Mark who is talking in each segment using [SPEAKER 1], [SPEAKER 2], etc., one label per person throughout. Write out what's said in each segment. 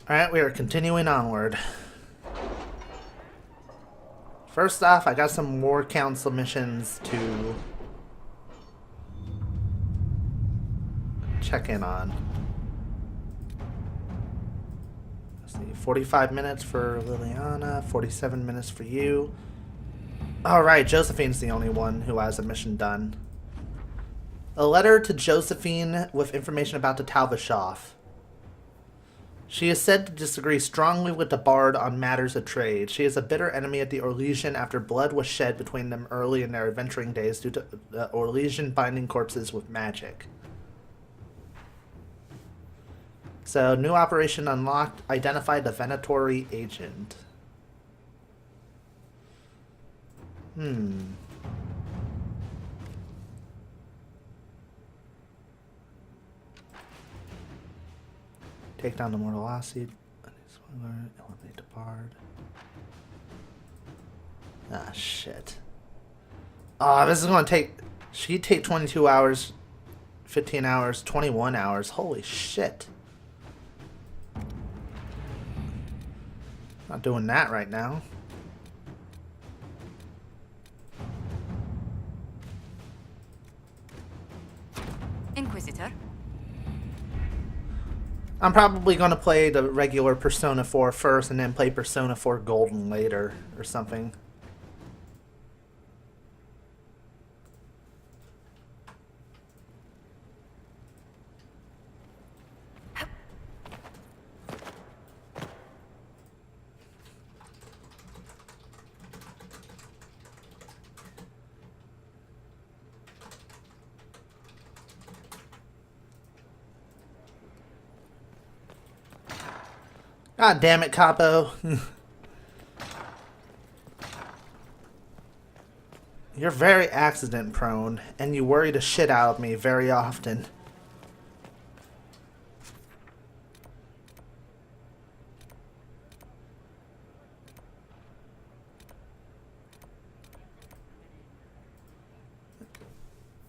[SPEAKER 1] Alright, we are continuing onward. First off, I got some war council missions to check in on. Let's see, 45 minutes for Liliana, 47 minutes for you. Alright, Josephine's the only one who has a mission done. A letter to Josephine with information about the Talvashoff. She is said to disagree strongly with the Bard on matters of trade. She is a bitter enemy of the Orlesian after blood was shed between them early in their adventuring days due to the Orlesian binding corpses with magic. So, new operation unlocked. Identify the Venatory agent. Take down the Mortal Acid. Elevate the Bard. Ah, shit. Ah, this is gonna take... She'd take 22 hours, 15 hours, 21 hours. Holy shit. Not doing that right now.
[SPEAKER 2] Inquisitor.
[SPEAKER 1] I'm probably going to play the regular Persona 4 first and then play Persona 4 Golden later or something. God damn it, Capo. You're very accident prone, and you worry the shit out of me very often.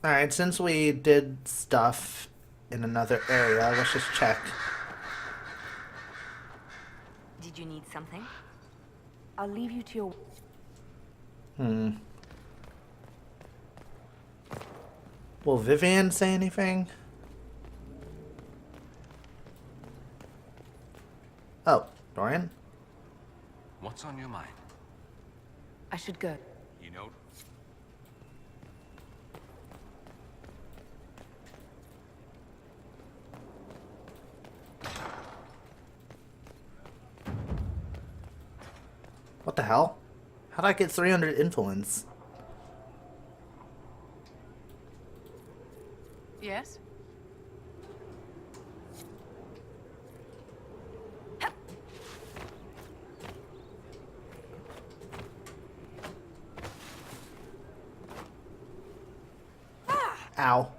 [SPEAKER 1] Alright, since we did stuff in another area, let's just check.
[SPEAKER 2] Did you need something?
[SPEAKER 3] I'll leave you to your...
[SPEAKER 1] Will Vivian say anything? Oh, Dorian?
[SPEAKER 4] What's on your mind?
[SPEAKER 3] I should go.
[SPEAKER 4] You know...
[SPEAKER 1] What the hell? How'd I get 300 influence?
[SPEAKER 3] Yes?
[SPEAKER 1] Ow.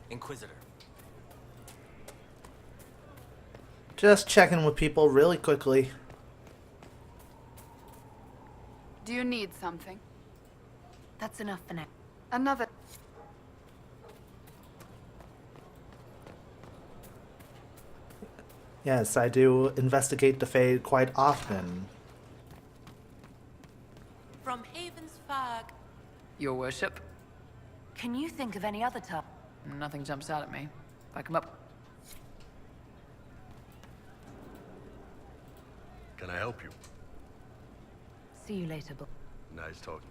[SPEAKER 4] Inquisitor.
[SPEAKER 1] Just checking with people really quickly.
[SPEAKER 5] Do you need something?
[SPEAKER 3] That's enough for now.
[SPEAKER 5] Another...
[SPEAKER 1] Yes, I do investigate the Fade quite often.
[SPEAKER 6] From Haven's Fog.
[SPEAKER 5] Your worship?
[SPEAKER 3] Can you think of any other time?
[SPEAKER 5] Nothing jumps out at me. If I come up...
[SPEAKER 7] Can I help you?
[SPEAKER 3] See you later, Bill.
[SPEAKER 7] Nice talking.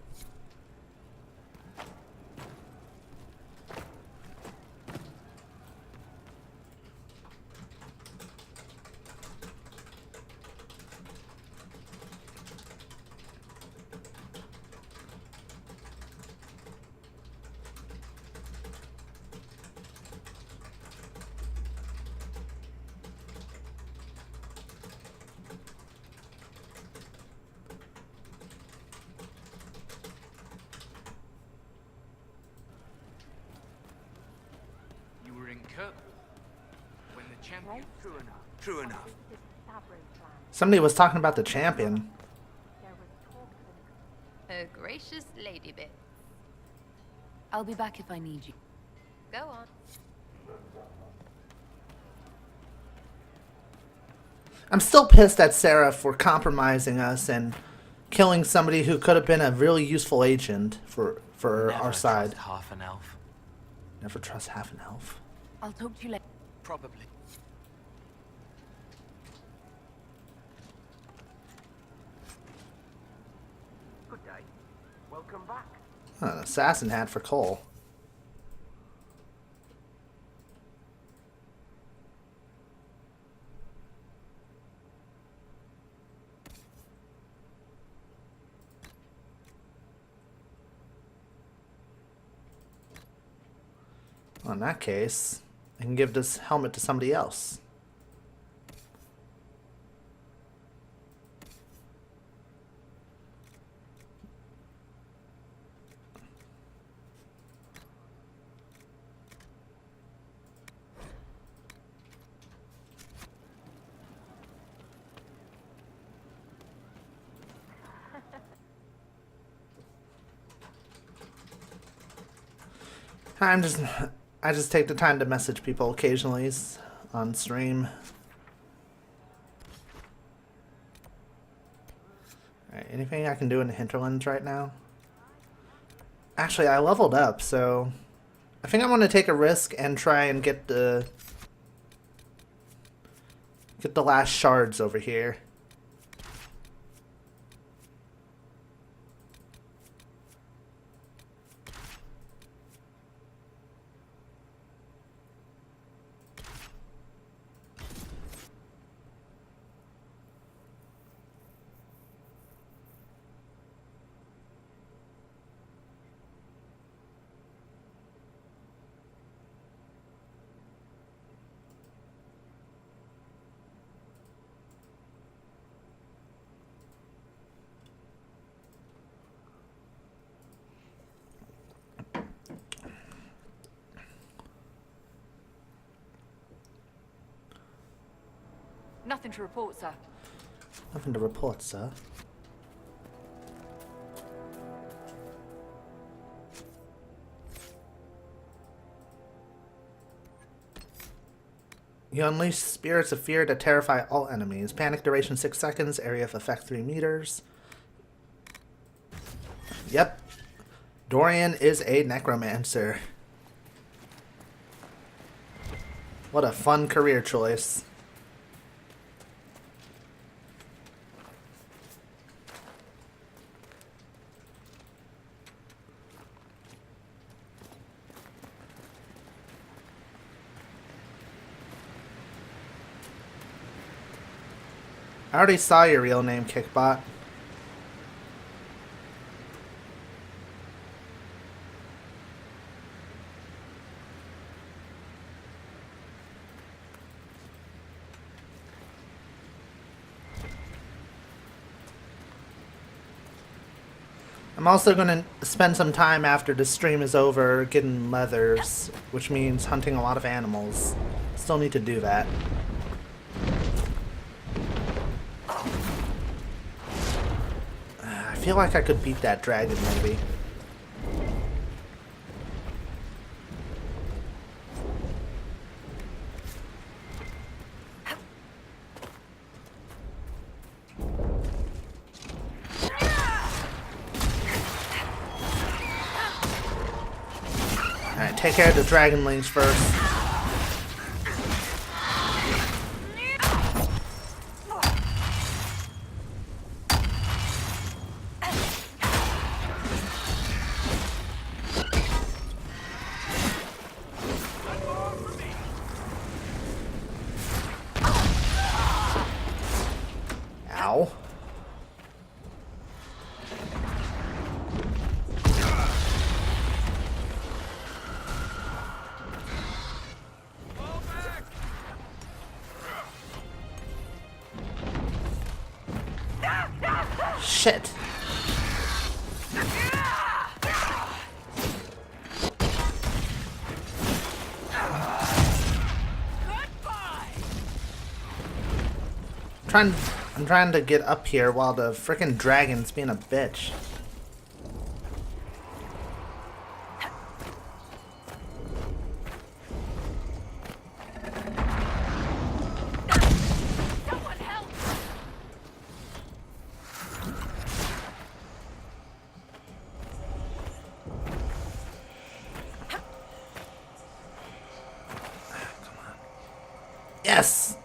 [SPEAKER 4] True enough.
[SPEAKER 1] Somebody was talking about the champion.
[SPEAKER 6] A gracious lady bit.
[SPEAKER 3] I'll be back if I need you.
[SPEAKER 6] Go on.
[SPEAKER 1] I'm still pissed at Sarah for compromising us and killing somebody who could have been a really useful agent for
[SPEAKER 4] Never
[SPEAKER 1] our side.
[SPEAKER 4] trust half an elf.
[SPEAKER 1] Never trust half an elf.
[SPEAKER 3] I'll talk to you later.
[SPEAKER 4] Probably.
[SPEAKER 8] Good day. Welcome back.
[SPEAKER 1] An assassin hat for Cole. Well, in that case, I can give this helmet to somebody else. I just take the time to message people occasionally on stream. Alright, anything I can do in the hinterlands right now? Actually, I leveled up, so I think I'm going to take a risk and try and get the last shards over here.
[SPEAKER 5] Nothing to report, sir.
[SPEAKER 1] Nothing to report, sir. You unleash spirits of fear to terrify all enemies. Panic duration 6 seconds. Area of effect 3 meters. Yep. Dorian is a necromancer. What a fun career choice. I already saw your real name, Kickbot. I'm also going to spend some time after the stream is over getting leathers, which means hunting a lot of animals. Still need to do that. I feel like I could beat that dragon, maybe. Alright, take care of the dragonlings first. Ow. Shit. I'm trying to get up here while the frickin' dragon's being a bitch.
[SPEAKER 6] Someone help
[SPEAKER 1] Yes!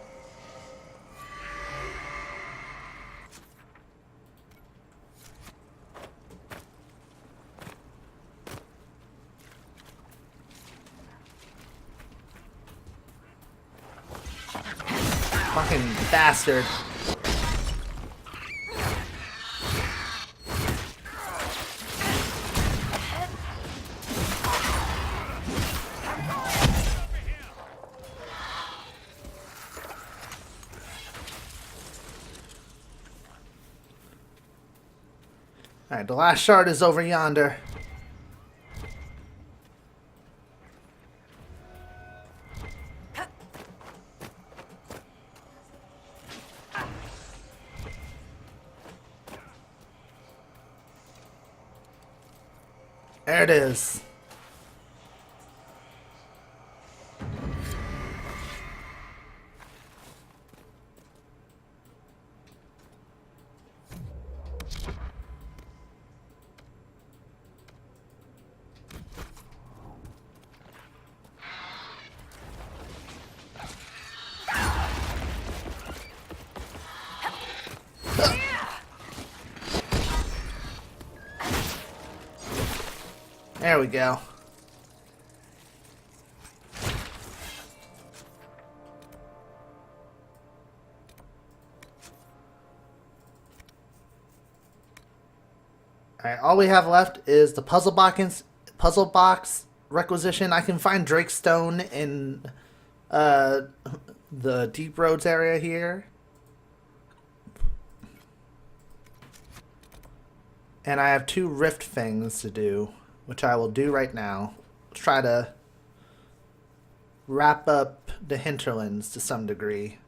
[SPEAKER 1] Fucking bastard. Alright, the last shard is over yonder. There it is. There we go. Alright, all we have left is the puzzle box requisition. I can find Drake Stone in the Deep Roads area here. And I have 2 rift things to do, which I will do right now. Let's try to wrap up the hinterlands to some degree.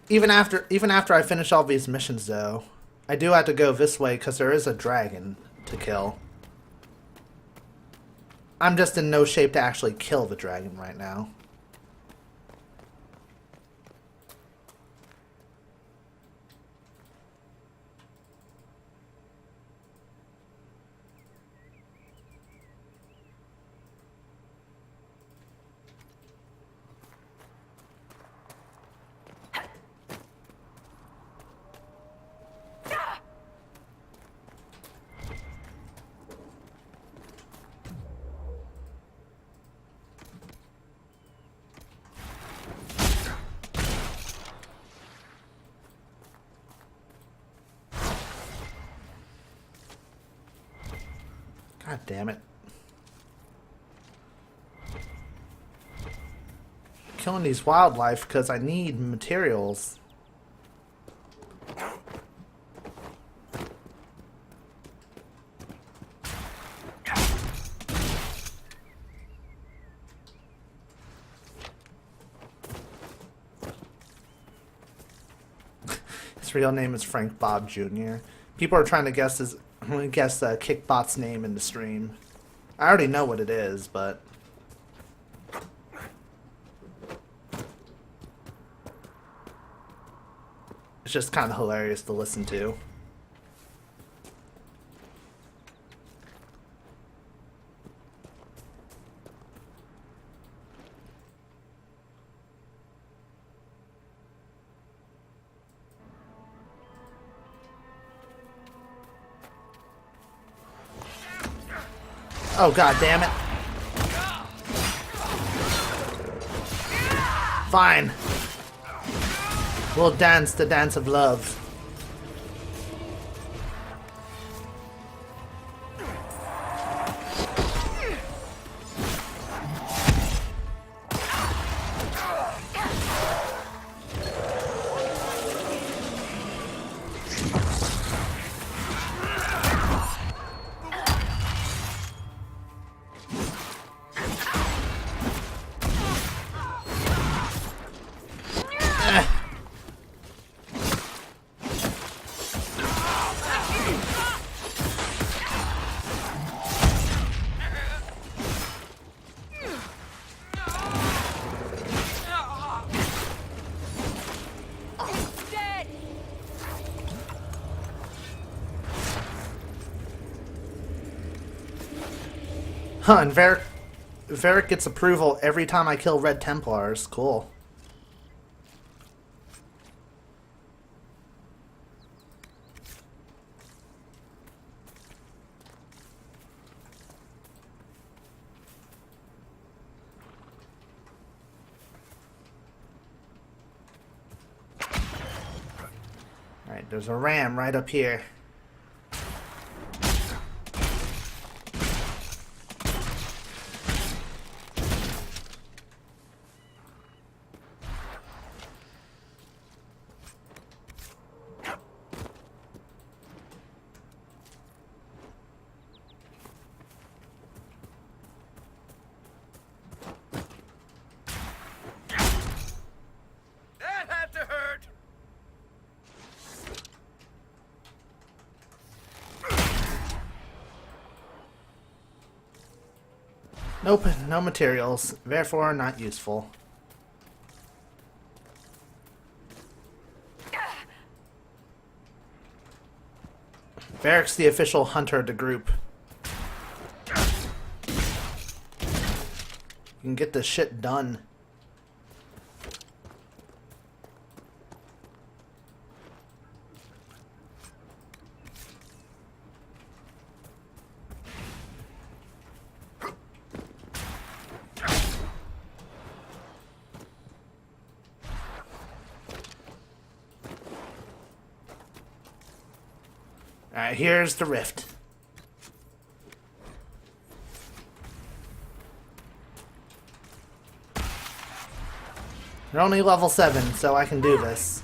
[SPEAKER 1] Even after I finish all these missions, though, I do have to go this way because there is a dragon to kill. I'm just in no shape to actually kill the dragon right now. God damn it. Killing these wildlife because I need materials. His real name is Frank Bob Jr. People are trying to guess Kickbot's name in the stream. I already know what it is, but it's just kind of hilarious to listen to. Oh, god damn it. Fine. We'll dance the dance of love. Huh, and Varric gets approval every time I kill Red Templars. Cool. Alright, there's a ram right up here.
[SPEAKER 8] That had to hurt!
[SPEAKER 1] Nope, no materials, therefore not useful. Varric's the official hunter of the group. You can get this shit done. Alright, here's the rift. You're only level 7, so I can do this.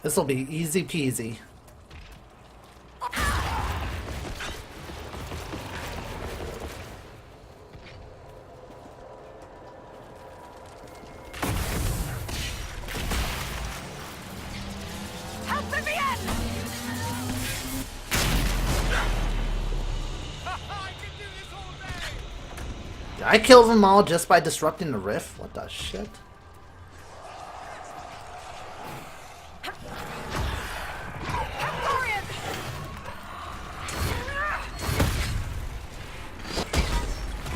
[SPEAKER 1] This'll be easy peasy. I killed them all just by disrupting the rift? What the shit?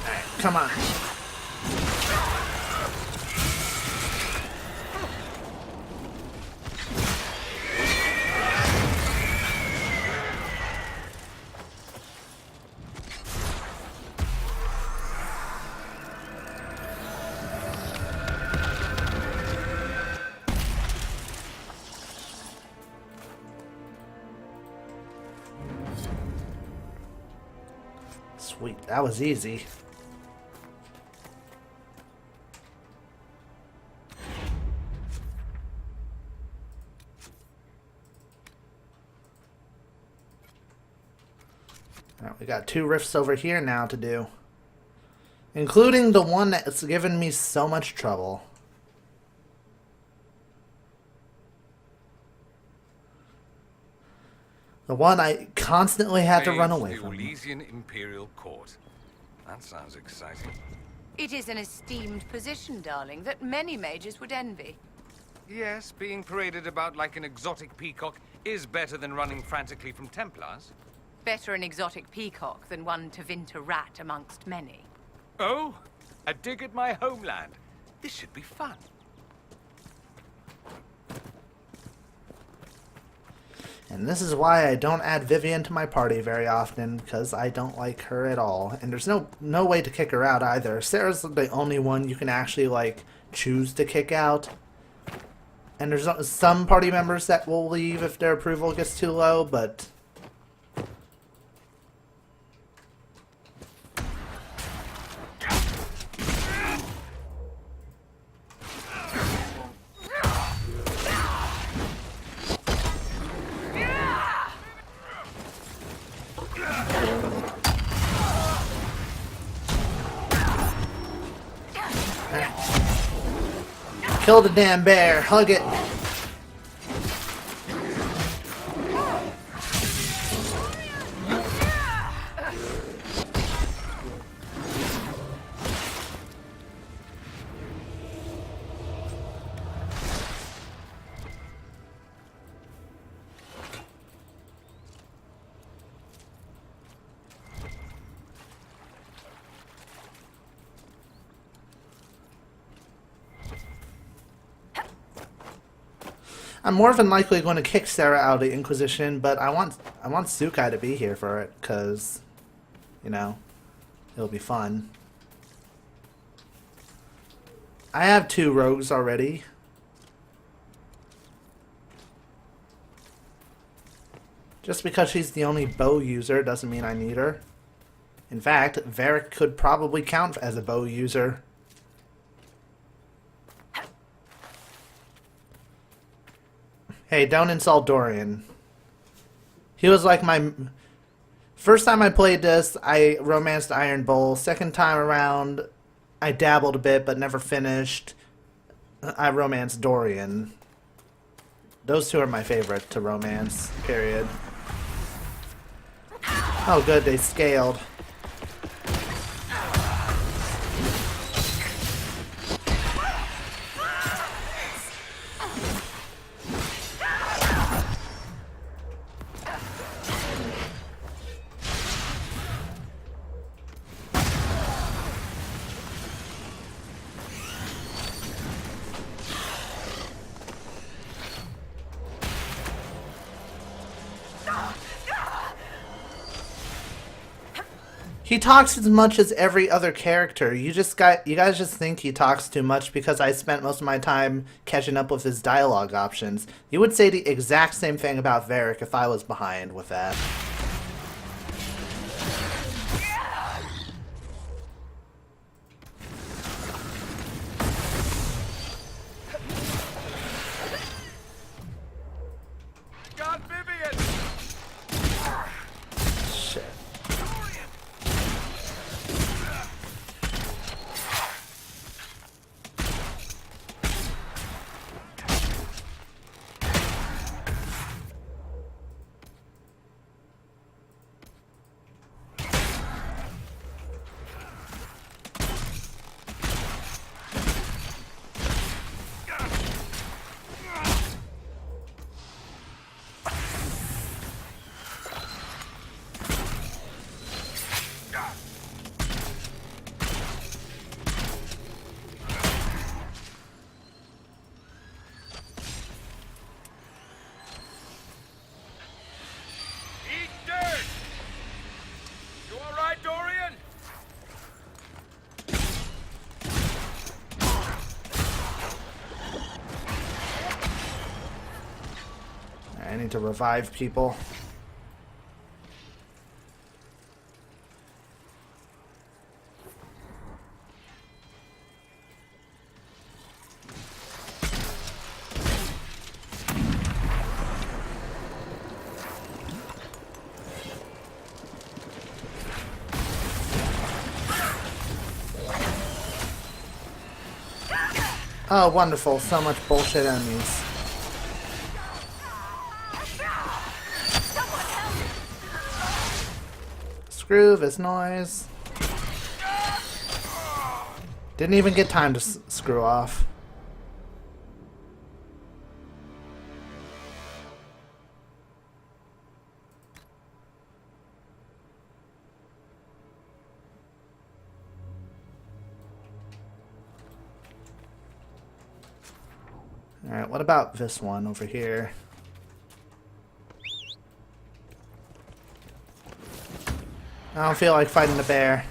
[SPEAKER 1] Alright, come on. Sweet, that was easy. Alright, we got 2 rifts over here now to do. Including the one that's given me so much trouble. The one I constantly had to run away from.
[SPEAKER 4] The Elysian Imperial Court. That sounds exciting.
[SPEAKER 6] It is an esteemed position, darling, that many mages would envy.
[SPEAKER 4] Yes, being paraded about like an exotic peacock is better than running frantically from Templars.
[SPEAKER 6] Better an exotic peacock than one Tevinter rat amongst many.
[SPEAKER 4] Oh, a dig at my homeland. This should be fun.
[SPEAKER 1] And this is why I don't add Vivian to my party very often, because I don't like her at all. And there's no way to kick her out either. Sarah's the only one you can actually, like, choose to kick out. And there's some party members that will leave if their approval gets too low, but... Kill the damn bear. Hug it. I'm more than likely going to kick Sarah out of the Inquisition, but I want Sukai to be here for it, because, you know, it'll be fun. I have 2 rogues already. Just because she's the only bow user doesn't mean I need her. In fact, Varric could probably count as a bow user. Hey, don't insult Dorian. He was like my... First time I played this, I romanced Iron Bull. Second time around, I dabbled a bit but never finished. I romanced Dorian. Those 2 are my favorite to romance, period. Oh good, they scaled. He talks as much as every other character. You guys just think he talks too much because I spent most of my time catching up with his dialogue options. You would say the exact same thing about Varric if I was behind with that.
[SPEAKER 8] Got Vivian!
[SPEAKER 1] Shit.
[SPEAKER 8] Eat dirt! You alright, Dorian?
[SPEAKER 1] I need to revive people. Oh, wonderful. So much bullshit enemies. Screw this noise. Didn't even get time to screw off. Alright, what about this one over here? I don't feel like fighting the bear.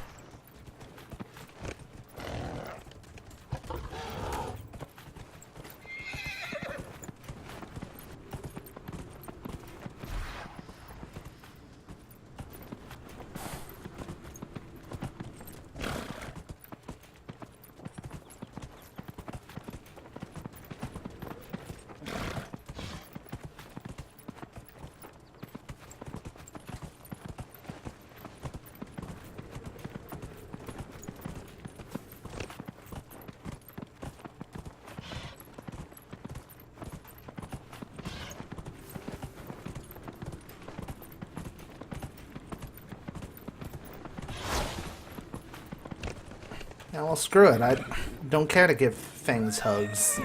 [SPEAKER 1] Yeah, well, screw it. I don't care to give things hugs.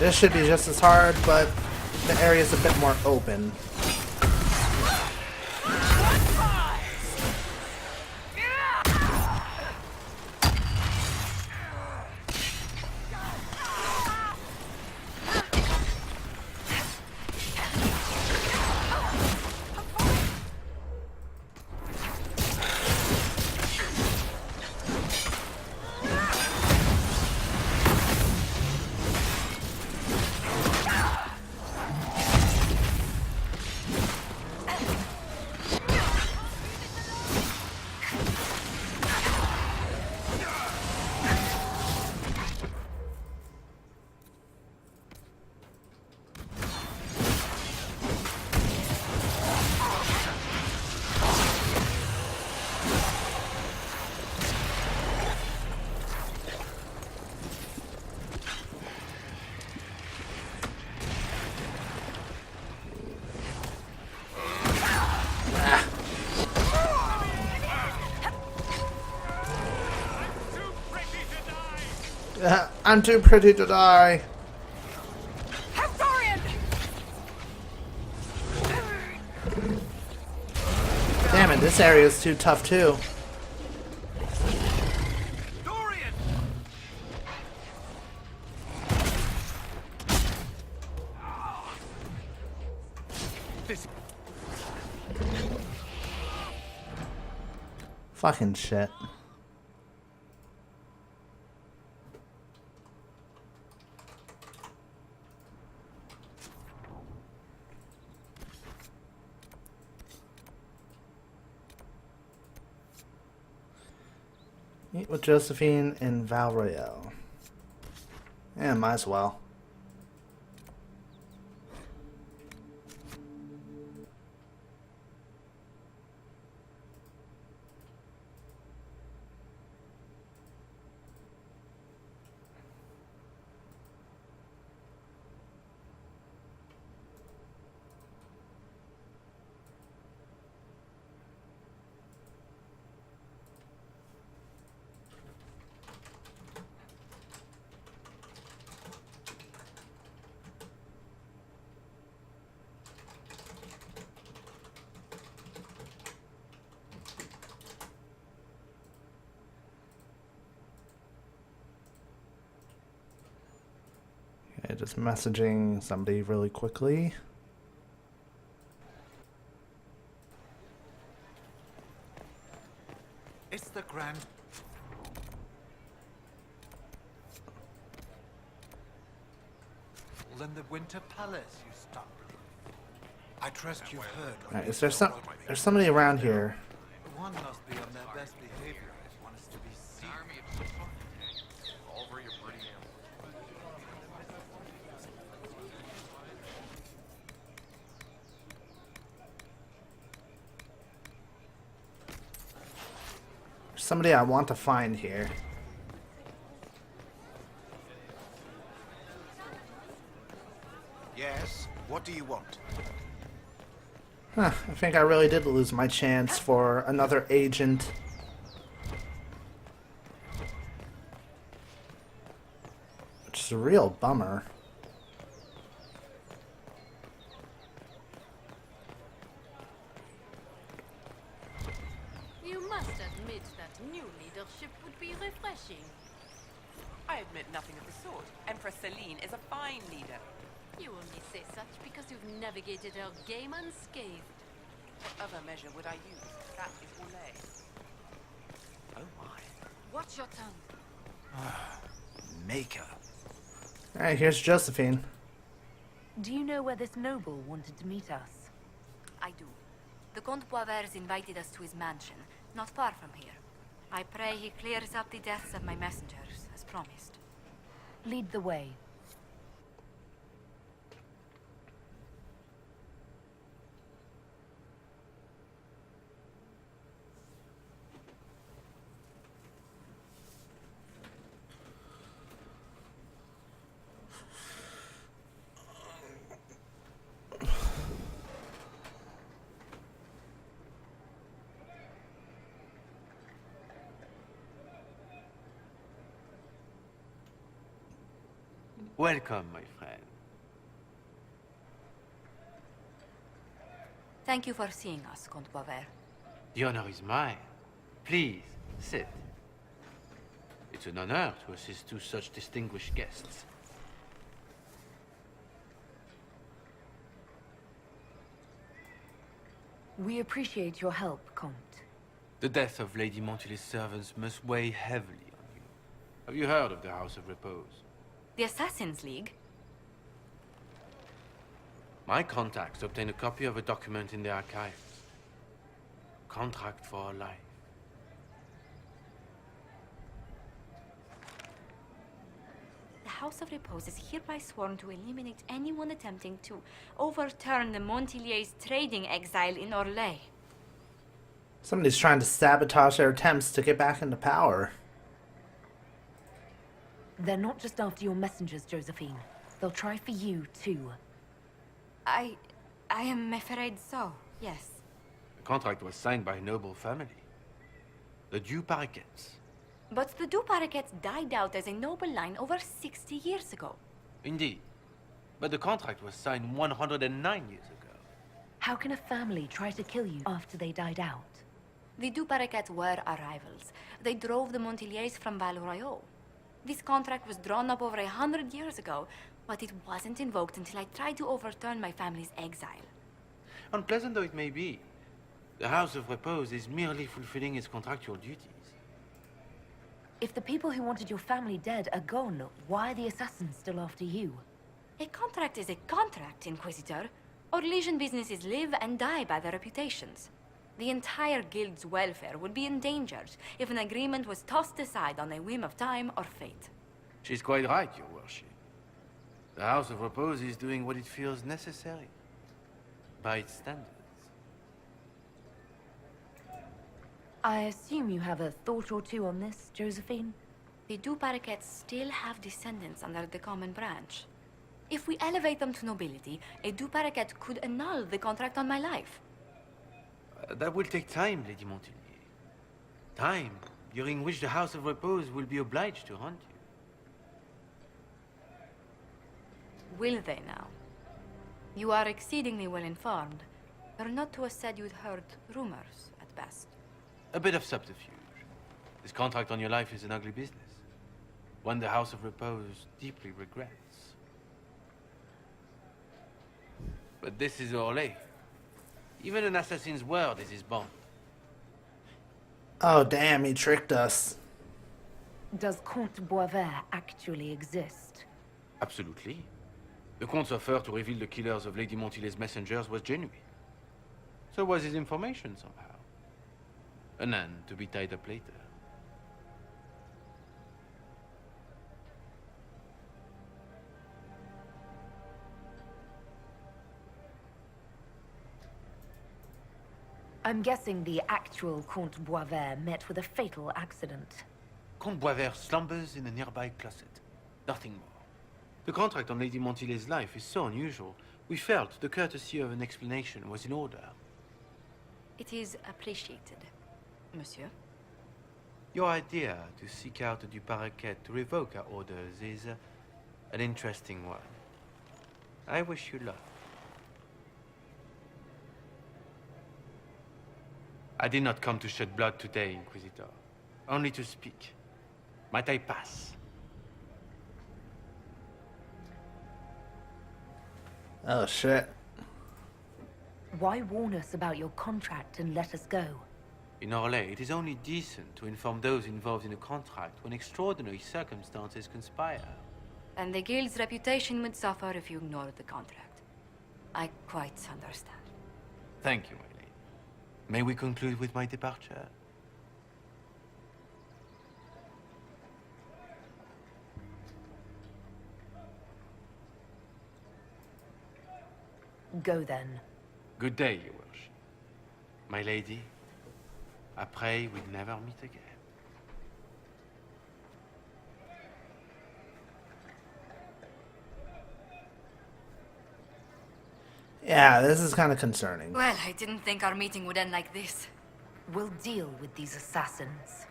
[SPEAKER 1] This should be just as hard, but the area's a bit more open. I'm too pretty to die. Damn it, this area is too tough too.
[SPEAKER 8] Dorian!
[SPEAKER 1] Fucking shit. Meet with Josephine in Val Royale. Yeah, might as well. Okay, just messaging somebody really quickly.
[SPEAKER 9] It's the grand... in the Winter Palace, you stuck. I trust you've heard.
[SPEAKER 1] Alright, is there's somebody around here?
[SPEAKER 9] One must be on their best behavior if one is to be seen.
[SPEAKER 1] There's somebody I want to find here.
[SPEAKER 9] Yes, what do you want?
[SPEAKER 1] Huh, I think I really did lose my chance for another agent. Which is a real bummer.
[SPEAKER 10] You must admit that new leadership would be refreshing.
[SPEAKER 11] I admit nothing of the sort. Empress Celine is a fine leader.
[SPEAKER 10] You only say such because you've navigated our game unscathed.
[SPEAKER 11] What other measure would I use? That is Olay. Oh my.
[SPEAKER 10] Watch your tongue.
[SPEAKER 9] Maker.
[SPEAKER 1] Alright, here's Josephine.
[SPEAKER 3] Do you know where this noble wanted to meet us?
[SPEAKER 2] I do. The Comte Poivers invited us to his mansion, not far from here. I pray he clears up the deaths of my messengers, as promised.
[SPEAKER 3] Lead the way.
[SPEAKER 12] Welcome, my friend.
[SPEAKER 2] Thank you for seeing us, Comte Boisvert.
[SPEAKER 12] The honor is mine. Please, sit. It's an honor to assist two such distinguished guests.
[SPEAKER 3] We appreciate your help, Comte.
[SPEAKER 12] The death of Lady Montily's servants must weigh heavily on you. Have you heard of the House of Repose?
[SPEAKER 2] The Assassin's League?
[SPEAKER 12] My contacts obtained a copy of a document in the archives. Contract for a life.
[SPEAKER 2] The House of Repose is hereby sworn to eliminate anyone attempting to overturn the Montiliers' trading exile in Orlais.
[SPEAKER 1] Somebody's trying to sabotage their attempts to get back into power.
[SPEAKER 3] They're not just after your messengers, Josephine. They'll try for you, too.
[SPEAKER 2] I am afraid so, yes.
[SPEAKER 12] The contract was signed by a noble family. The Du Paraquets.
[SPEAKER 2] But the Du Paraquets died out as a noble line over 60 years ago.
[SPEAKER 12] Indeed. But the contract was signed 109 years ago.
[SPEAKER 3] How can a family try to kill you after they died out?
[SPEAKER 2] The Du Paraquets were our rivals. They drove the Montiliers from Val Royaux. This contract was drawn up over 100 years ago, but it wasn't invoked until I tried to overturn my family's exile.
[SPEAKER 12] Unpleasant though it may be, the House of Repose is merely fulfilling its contractual duties.
[SPEAKER 3] If the people who wanted your family dead are gone, why are the assassins still after you?
[SPEAKER 2] A contract is a contract, Inquisitor. Our Legion businesses live and die by their reputations. The entire guild's welfare would be endangered if an agreement was tossed aside on a whim of time or fate.
[SPEAKER 12] She's quite right, Your Worship. The House of Repose is doing what it feels necessary, by its standards.
[SPEAKER 3] I assume you have a thought or two on this, Josephine?
[SPEAKER 2] The Du Paraquets still have descendants under the common branch. If we elevate them to nobility, a Du Paraquet could annul the contract on my life.
[SPEAKER 12] That will take time, Lady Montilyet. Time during which the House of Repose will be obliged to hunt you.
[SPEAKER 2] Will they now? You are exceedingly well informed. You're not to have said you'd heard rumors, at best.
[SPEAKER 12] A bit of subterfuge. This contract on your life is an ugly business. One the House of Repose deeply regrets. But this is Orlais. Even an assassin's word is his bond.
[SPEAKER 1] Oh, damn, he tricked us.
[SPEAKER 3] Does Comte Boisvert actually exist?
[SPEAKER 12] Absolutely. The Comte's offer to reveal the killers of Lady Montily's messengers was genuine. So was his information somehow. An end to be tied up later.
[SPEAKER 3] I'm guessing the actual Comte Boisvert met with a fatal accident.
[SPEAKER 12] Comte Boisvert slumbers in a nearby closet. Nothing more. The contract on Lady Montily's life is so unusual, we felt the courtesy of an explanation was in order.
[SPEAKER 2] It is appreciated, monsieur.
[SPEAKER 12] Your idea to seek out the Du Paraquet to revoke our orders is an interesting one. I wish you luck. I did not come to shed blood today, Inquisitor. Only to speak. Might I pass?
[SPEAKER 1] Oh, shit.
[SPEAKER 3] Why warn us about your contract and let us go?
[SPEAKER 12] In Orlais, it is only decent to inform those involved in a contract when extraordinary circumstances conspire.
[SPEAKER 2] And the guild's reputation would suffer if you ignored the contract. I quite understand.
[SPEAKER 12] Thank you, my lady. May we conclude with my departure?
[SPEAKER 3] Go then.
[SPEAKER 12] Good day, Your Worship. My lady, I pray we'll never meet again.
[SPEAKER 1] Yeah, this is kind of concerning.
[SPEAKER 2] Well, I didn't think our meeting would end like this.
[SPEAKER 3] We'll deal with these assassins.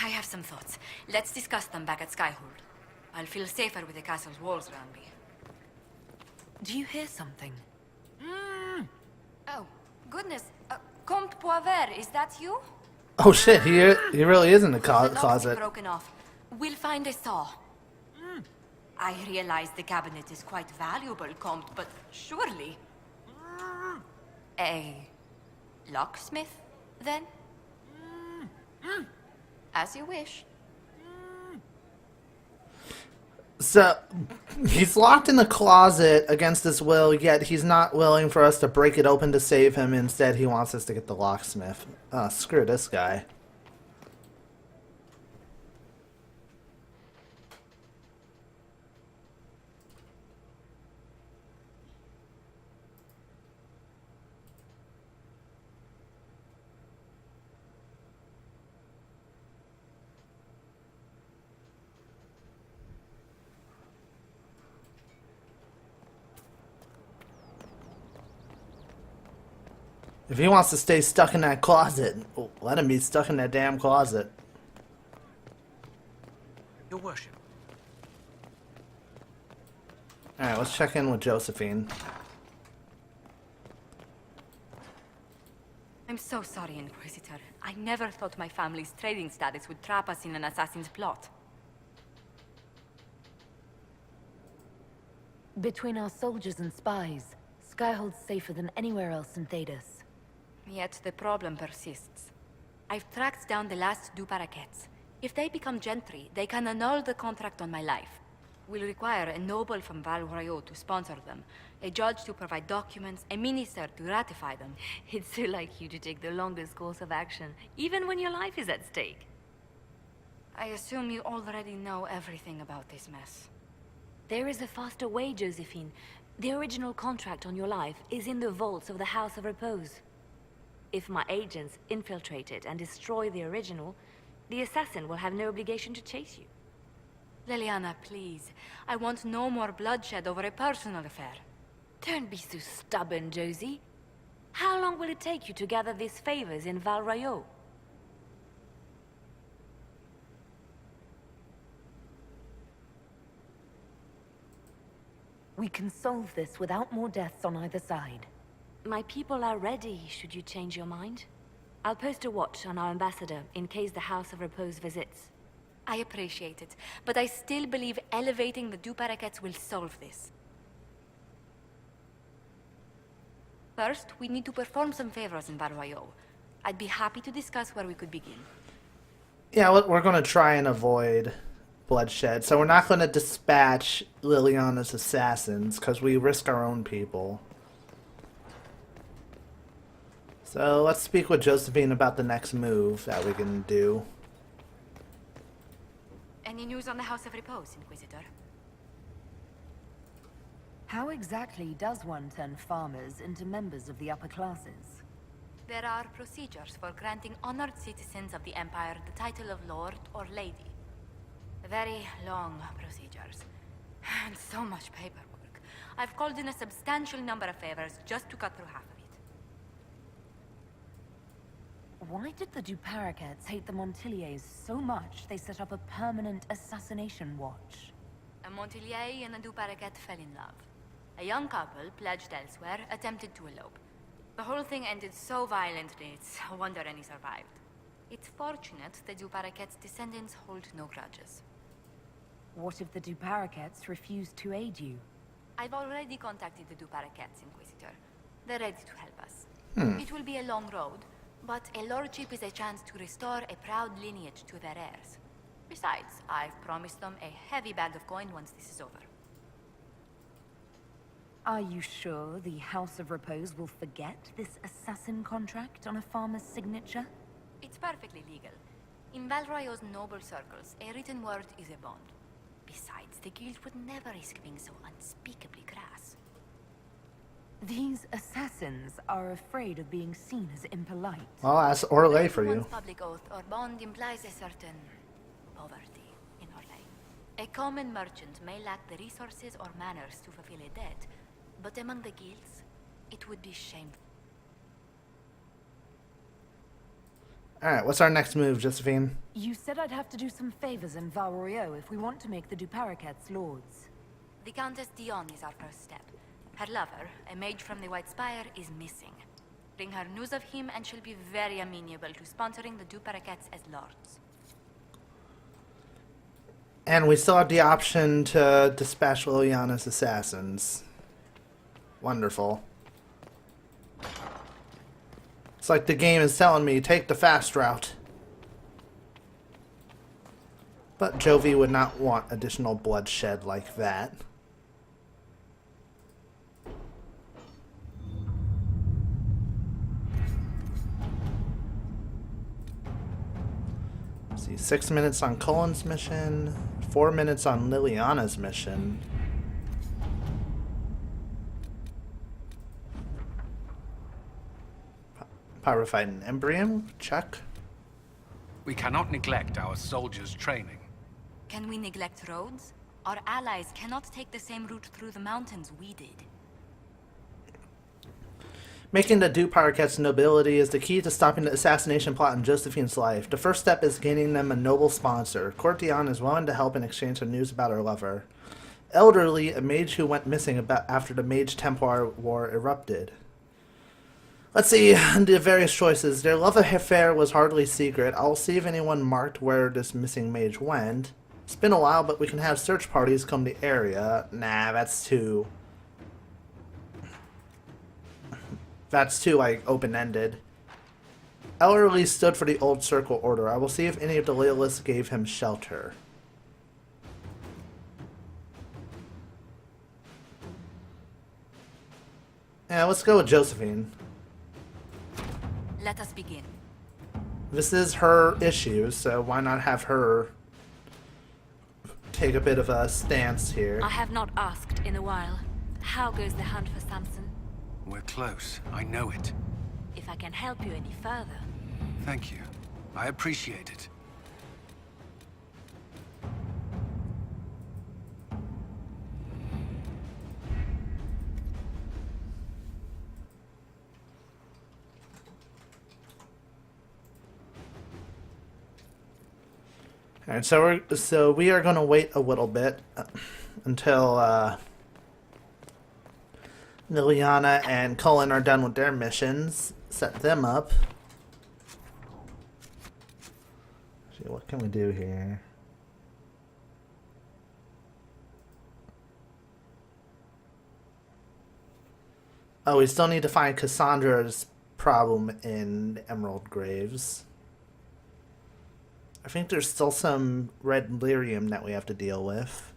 [SPEAKER 2] I have some thoughts. Let's discuss them back at Skyhold. I'll feel safer with the castle's walls around me.
[SPEAKER 3] Do you hear something?
[SPEAKER 2] Oh, goodness. Comte Poivert, is that you?
[SPEAKER 1] Oh shit, he really is in the
[SPEAKER 2] The lock's been
[SPEAKER 1] closet.
[SPEAKER 2] broken off. We'll find a saw. I realize the cabinet is quite valuable, Comte, but surely... A locksmith, then? As you wish.
[SPEAKER 1] So, he's locked in the closet against his will, yet he's not willing for us to break it open to save him. Instead, he wants us to get the locksmith. Screw this guy. If he wants to stay stuck in that closet, let him be stuck in that damn closet.
[SPEAKER 11] Your worship.
[SPEAKER 1] Alright, let's check in with Josephine.
[SPEAKER 2] I'm so sorry, Inquisitor. I never thought my family's trading status would trap us in an assassin's plot.
[SPEAKER 3] Between our soldiers and spies, Skyhold's safer than anywhere else in Thedas.
[SPEAKER 2] Yet the problem persists. I've tracked down the last two parakeets. If they become gentry, they can annul the contract on my life. We'll require a noble from Val Royaux to sponsor them, a judge to provide documents, a minister to ratify them.
[SPEAKER 3] It's so like you to take the longest course of action, even when your life is at stake.
[SPEAKER 2] I assume you already know everything about this mess.
[SPEAKER 3] There is a faster way, Josephine. The original contract on your life is in the vaults of the House of Repose. If my agents infiltrate it and destroy the original, the assassin will have no obligation to chase you.
[SPEAKER 2] Leliana, please. I want no more bloodshed over a personal affair.
[SPEAKER 3] Don't be so stubborn, Josie. How long will it take you to gather these favors in Val Royaux? We can solve this without more deaths on either side. My people are ready, should you change your mind. I'll post a watch on our ambassador in case the House of Repose visits.
[SPEAKER 2] I appreciate it, but I still believe elevating the Duparaquets will solve this. First, we need to perform some favors in Val Royaux. I'd be happy to discuss where we could begin.
[SPEAKER 1] Yeah, we're going to try and avoid bloodshed. So we're not going to dispatch Liliana's assassins, because we risk our own people. So let's speak with Josephine about the next move that we can do.
[SPEAKER 2] Any news on the House of Repose, Inquisitor?
[SPEAKER 3] How exactly does one turn farmers into members of the upper classes?
[SPEAKER 2] There are procedures for granting honored citizens of the Empire the title of Lord or Lady. Very long procedures. And so much paperwork. I've called in a substantial number of favors just to cut through half of it.
[SPEAKER 3] Why did the Duparaquets hate the Montiliers so much they set up a permanent assassination watch?
[SPEAKER 2] A Montilier and a Duparaquet fell in love. A young couple, pledged elsewhere, attempted to elope. The whole thing ended so violently, it's a wonder any survived. It's fortunate the Duparaquet's descendants hold no grudges.
[SPEAKER 3] What if the Duparaquets refuse to aid you?
[SPEAKER 2] I've already contacted the Duparaquets, Inquisitor. They're ready to help us. It will be a long road, but a lordship is a chance to restore a proud lineage to their heirs. Besides, I've promised them a heavy bag of coin once this is over.
[SPEAKER 3] Are you sure the House of Repose will forget this assassin contract on a farmer's signature?
[SPEAKER 2] It's perfectly legal. In Val Royaux's noble circles, a written word is a bond. Besides, the guild would never risk being so unspeakably crass.
[SPEAKER 3] These assassins are afraid of being seen as impolite.
[SPEAKER 1] I'll ask Orlais for you.
[SPEAKER 2] One's public oath or bond implies a certain poverty in Orlais. A common merchant may lack the resources or manners to fulfill a debt, but among the guilds, it would be shameful.
[SPEAKER 1] Alright, what's our next move, Josephine?
[SPEAKER 5] You said I'd have to do some favors in Val if we want to make the Duparakets lords.
[SPEAKER 2] The Countess Dion is our first step. Her lover, a mage from the White Spire, is missing. Bring her news of him and she'll be very amenable to sponsoring the Duparakets as lords.
[SPEAKER 1] And we still have the option to dispatch Liliana's assassins. Wonderful. It's like the game is telling me, take the fast route. But Jovi would not want additional bloodshed like that. Let's see, 6 minutes on Cullen's mission, 4 minutes on Liliana's mission. Pyrophyte and Embryon, check.
[SPEAKER 9] We cannot neglect our soldiers' training.
[SPEAKER 2] Can we neglect roads? Our allies cannot take the same route through the mountains we did.
[SPEAKER 1] Making the Duparakets nobility is the key to stopping the assassination plot in Josephine's life. The first step is gaining them a noble sponsor. Court Dion is willing to help in exchange for news about her lover. Elderly, a mage who went missing after the Mage Templar War erupted. Let's see the various choices. Their love affair was hardly secret. I'll see if anyone marked where this missing mage went. It's been a while, but we can have search parties come to the area. Nah, that's too... That's too, like, open-ended. Elderly stood for the Old Circle Order. I will see if any of the Loyalists gave him shelter. Yeah, let's go with Josephine.
[SPEAKER 2] Let us begin.
[SPEAKER 1] This is her issue, so why not have her take a bit of a stance here?
[SPEAKER 3] I have not asked in a while. How goes the hunt for Samson?
[SPEAKER 9] We're close. I know it.
[SPEAKER 3] If I can help you any further.
[SPEAKER 9] Thank you. I appreciate it.
[SPEAKER 1] Alright, so we are going to wait a little bit until Liliana and Cullen are done with their missions. Set them up. See, what can we do here? Oh, we still need to find Cassandra's problem in Emerald Graves. I think there's still some red lyrium that we have to deal with.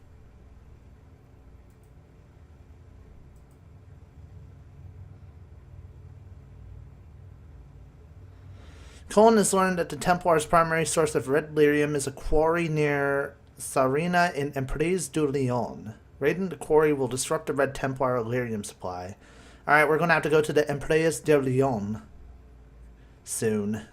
[SPEAKER 1] Cullen has learned that the Templar's primary source of red lyrium is a quarry near Sarina in Emprise du Lion. Raiding the quarry will disrupt the Red Templar lyrium supply. Alright, we're going to have to go to the Emprise du Lion soon.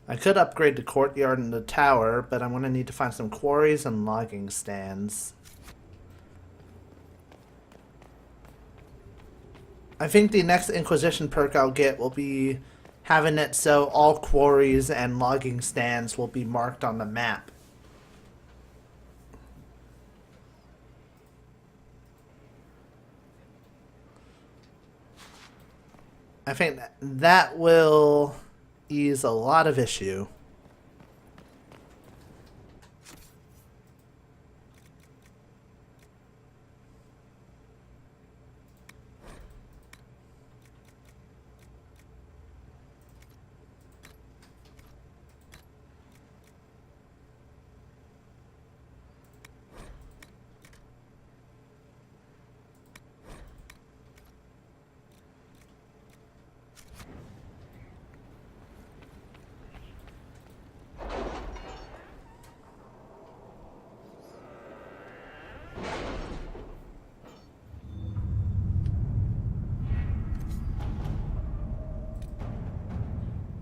[SPEAKER 1] I could upgrade the courtyard and the tower, but I'm going to need to find some quarries and logging stands. I think the next Inquisition perk I'll get will be having it so all quarries and logging stands will be marked on the map. I think that will ease a lot of issue.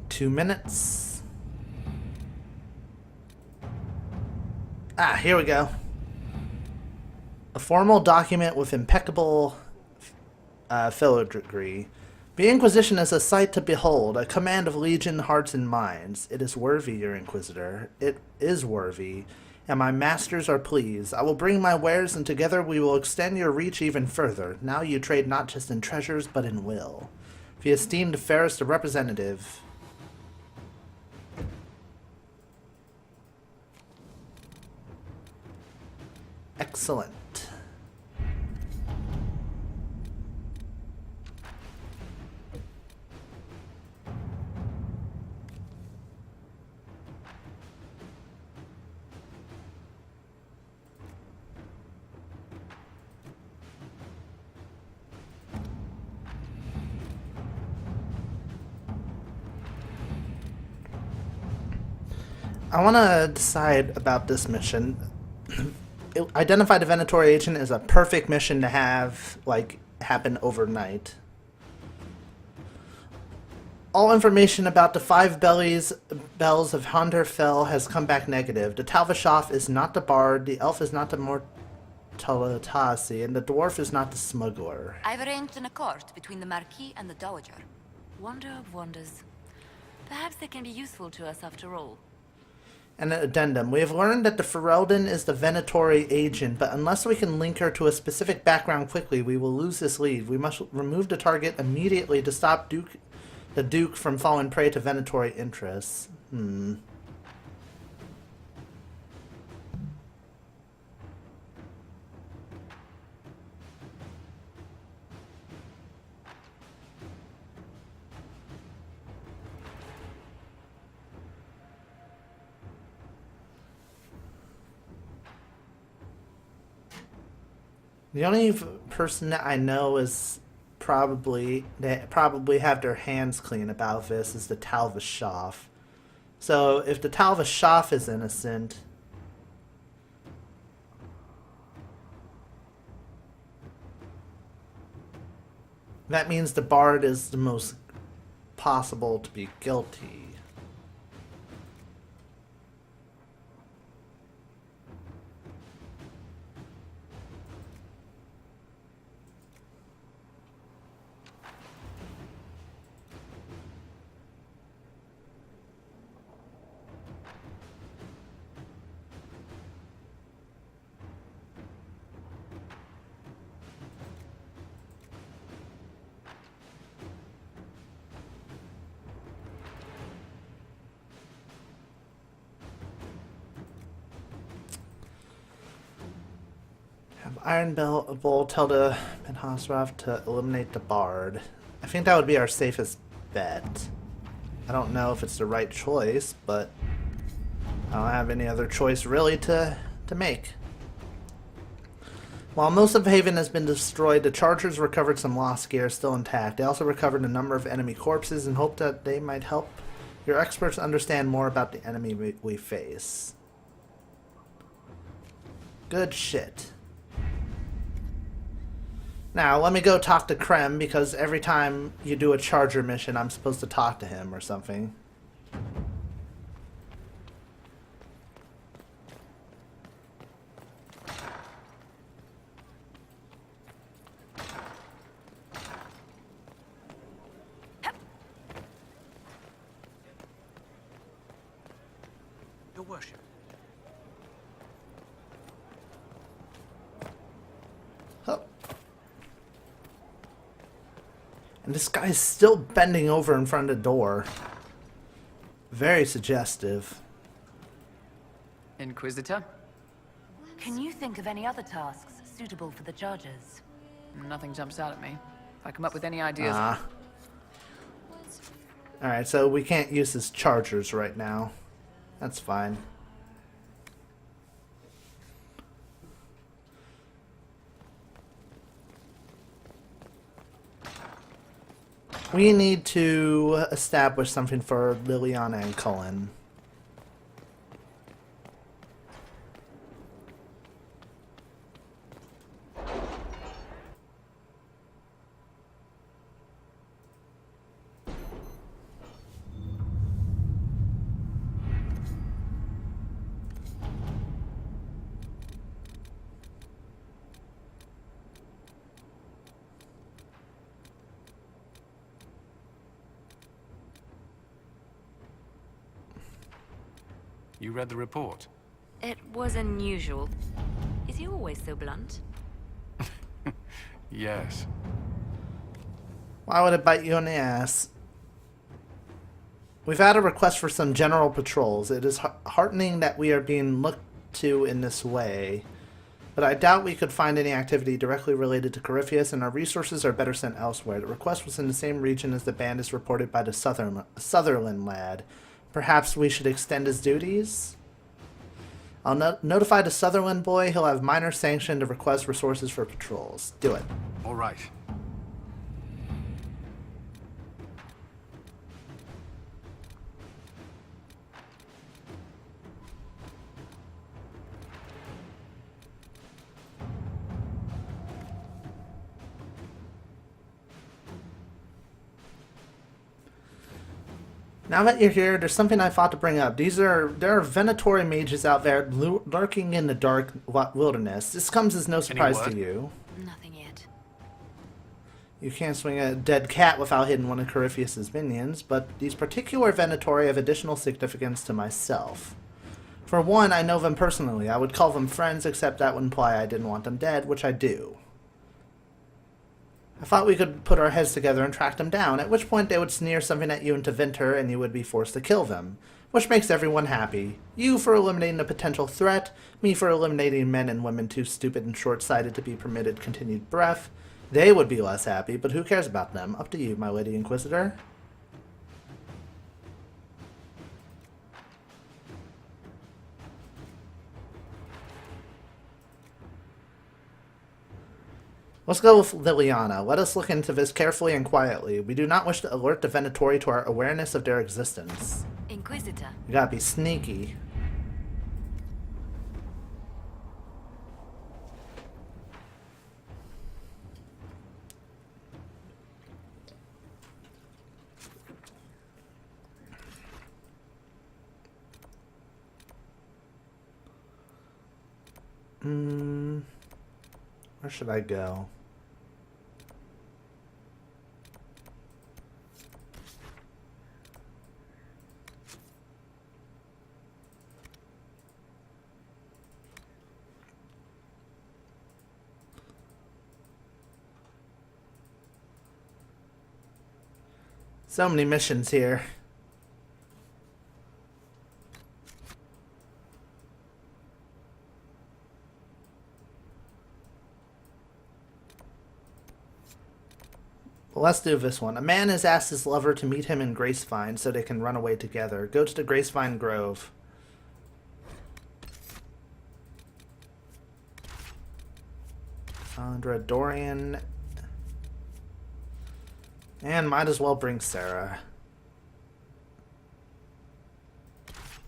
[SPEAKER 1] Two minutes. Ah, here we go. A formal document with impeccable filigree. The Inquisition is a sight to behold, a command of legion hearts and minds. It is worthy, your Inquisitor. It is worthy, and my masters are pleased. I will bring my wares, and together we will extend your reach even further. Now you trade not just in treasures, but in will. The esteemed fairest representative. Excellent. I want to decide about this mission. Identify the Venatori agent is a perfect mission to have, like, happen overnight. All information about the 5 bells of Honderfell has come back negative. The Talvashoff is not the bard, the elf is not the Mortalatasi, and the dwarf is not the smuggler.
[SPEAKER 2] I've arranged an accord between the Marquis and the Dowager.
[SPEAKER 3] Wonder of wonders. Perhaps they can be useful to us after all.
[SPEAKER 1] And an addendum. We have learned that the Ferelden is the Venatori agent, but unless we can link her to a specific background quickly, we will lose this lead. We must remove the target immediately to stop the Duke from falling prey to Venatori interests. The only person that I know is probably have their hands clean about this is the Talvashoff. So if the Talvashoff is innocent, that means the bard is the most possible to be guilty. Iron Bowl tell the Penhasraf to eliminate the bard. I think that would be our safest bet. I don't know if it's the right choice, but I don't have any other choice really to make. While most of Haven has been destroyed, the Chargers recovered some lost gear still intact. They also recovered a number of enemy corpses and hope that they might help your experts understand more about the enemy we face. Good shit. Now, let me go talk to Krem, because every time you do a Charger mission, I'm supposed to talk to him or something.
[SPEAKER 11] Your worship.
[SPEAKER 1] And this guy's still bending over in front of the door. Very suggestive.
[SPEAKER 6] Inquisitor?
[SPEAKER 5] Can you think of any other tasks suitable for the Chargers?
[SPEAKER 6] Nothing jumps out at me. If I come up with any ideas...
[SPEAKER 1] Alright, so we can't use his Chargers right now. That's fine. We need to establish something for Liliana and Cullen.
[SPEAKER 13] You read the report?
[SPEAKER 3] It was unusual. Is he always so blunt?
[SPEAKER 13] Yes.
[SPEAKER 1] Why would it bite you in the ass? We've had a request for some general patrols. It is heartening that we are being looked to in this way, but I doubt we could find any activity directly related to Corypheus, and our resources are better sent elsewhere. The request was in the same region as the bandits reported by the Sutherland lad. Perhaps we should extend his duties? I'll notify the Sutherland boy. He'll have minor sanction to request resources for patrols. Do it.
[SPEAKER 13] All right.
[SPEAKER 1] Now that you're here, there's something I thought to bring up. There are Venatori mages out there lurking in the dark wilderness. This comes as no surprise to you.
[SPEAKER 3] Nothing yet.
[SPEAKER 1] You can't swing a dead cat without hitting one of Corypheus's minions, but these particular Venatori have additional significance to myself. For one, I know them personally. I would call them friends, except that would imply I didn't want them dead, which I do. I thought we could put our heads together and track them down, at which point they would sneer something at you into Vinter and you would be forced to kill them, which makes everyone happy. You for eliminating a potential threat, me for eliminating men and women too stupid and short-sighted to be permitted continued breath. They would be less happy, but who cares about them? Up to you, my Lady Inquisitor. Let's go with Liliana. Let us look into this carefully and quietly. We do not wish to alert the Venatori to our awareness of their existence.
[SPEAKER 3] Inquisitor.
[SPEAKER 1] You gotta be sneaky. Where should I go? So many missions here. Let's do this one. A man has asked his lover to meet him in Gracevine so they can run away together. Go to the Gracevine Grove. Sandra, Dorian. And might as well bring Sarah.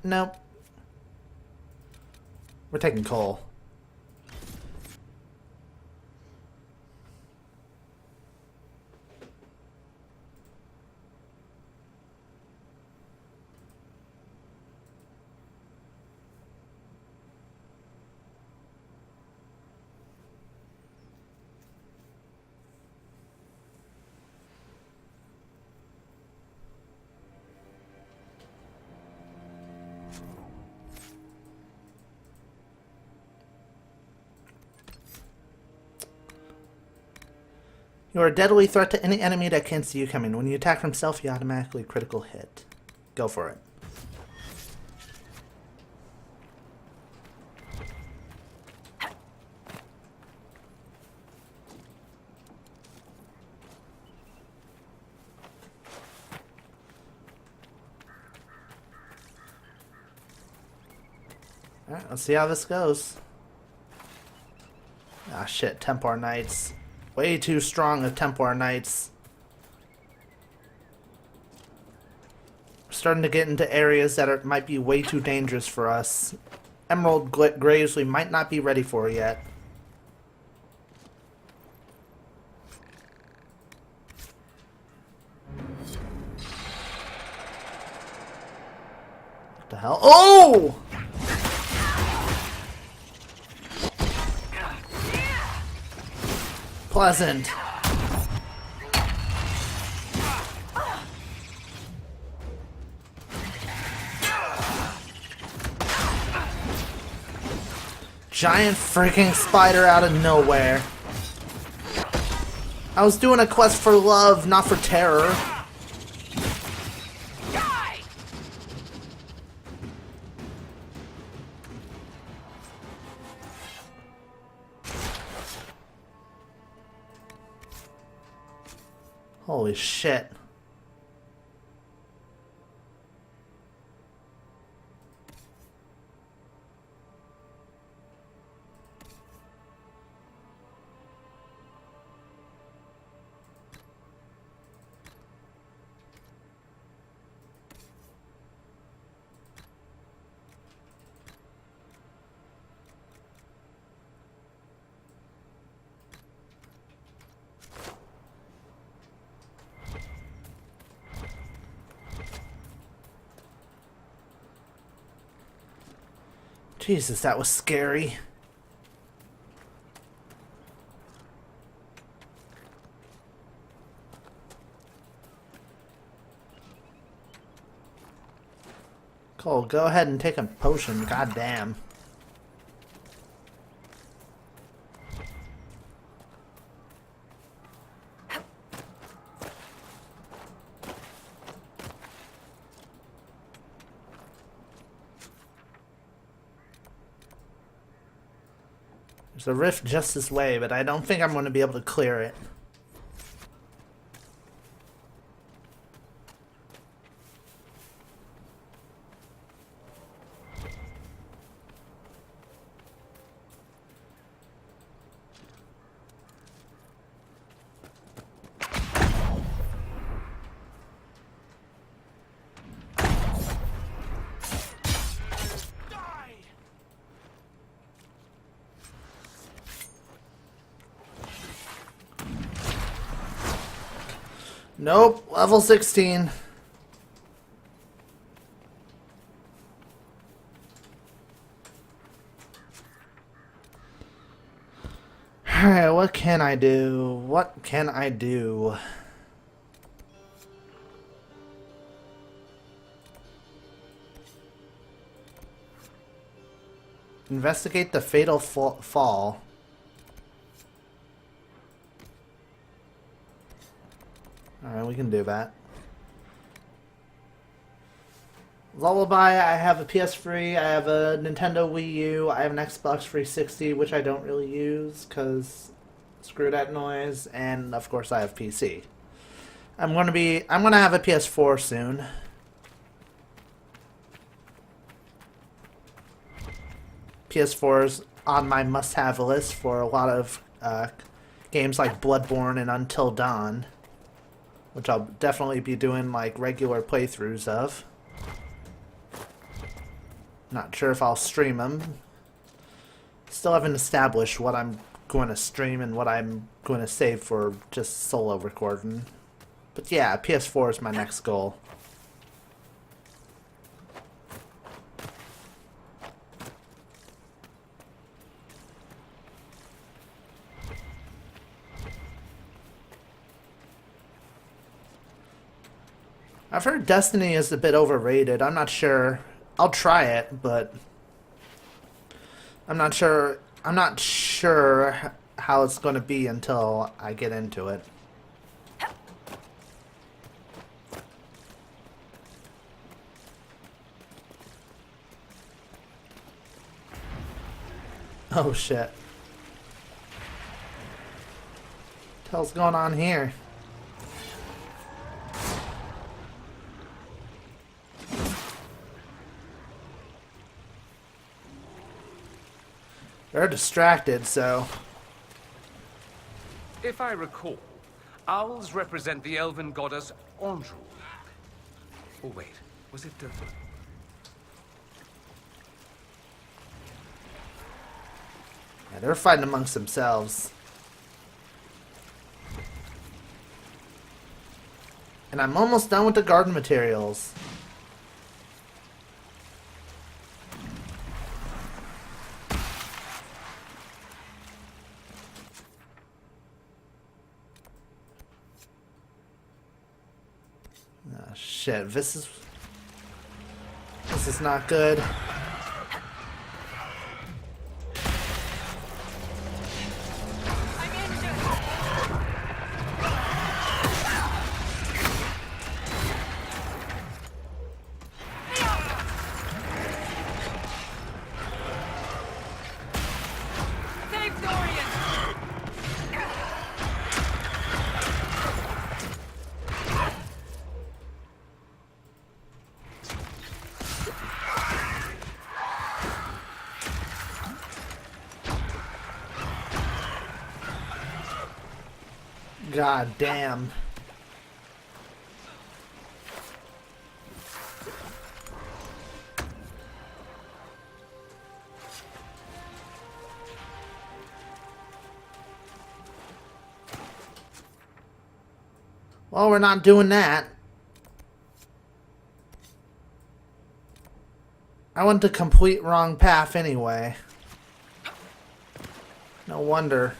[SPEAKER 1] Nope. We're taking Cole. You are a deadly threat to any enemy that can't see you coming. When you attack from stealth, you automatically critical hit. Go for it. Alright, let's see how this goes. Ah shit, Templar Knights. Way too strong of Templar Knights. We're starting to get into areas that might be way too dangerous for us. Emerald Graves we might not be ready for yet. What the hell? Oh! Pleasant. giant freaking spider out of nowhere. I was doing a quest for love, not for terror. Holy shit. Jesus, that was scary. Cole, go ahead and take a potion. God damn. There's a rift just this way, but I don't think I'm going to be able to clear it. Nope, level 16. Alright, what can I do? What can I do? Investigate the fatal fall. Alright, we can do that. Lullaby, I have a PS3, I have a Nintendo Wii U, I have an Xbox 360, which I don't really use, because screw that noise, and of course I have PC. I'm gonna have a PS4 soon. PS4's on my must-have list for a lot of games like Bloodborne and Until Dawn, which I'll definitely be doing like regular playthroughs of. Not sure if I'll stream them. Still haven't established what I'm going to stream and what I'm going to save for just solo recording. But yeah, PS4 is my next goal. I've heard Destiny is a bit overrated. I'm not sure. I'll try it, but I'm not sure. I'm not sure how it's going to be until I get into it. Oh shit. What the hell's going on here? They're distracted, so...
[SPEAKER 4] If I recall, owls represent the elven goddess Andru. Oh wait, was it
[SPEAKER 1] Yeah, they're fighting amongst themselves. And I'm almost done with the garden materials. Shit, this is not good. God damn. Well, we're not doing that. I went the complete wrong path anyway. No wonder.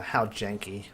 [SPEAKER 1] How janky.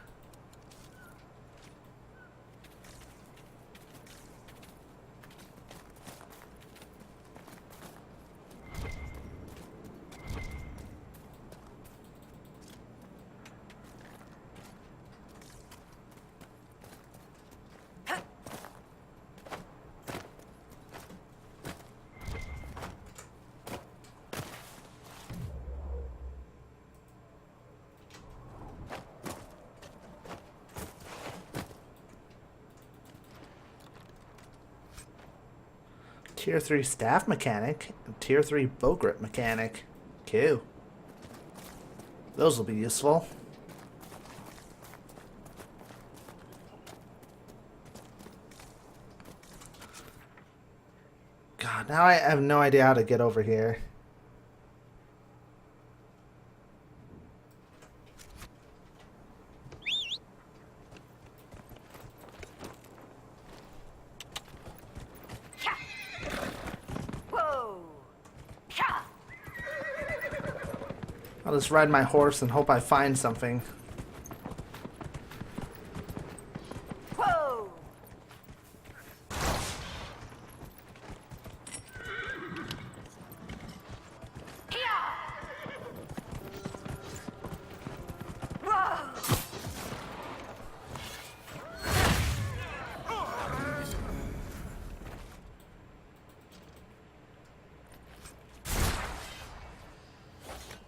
[SPEAKER 1] Tier 3 staff mechanic, and Tier 3 bow grip mechanic. Cool. Those will be useful. God, now I have no idea how to get over here. I'll just ride my horse and hope I find something.
[SPEAKER 5] Whoa!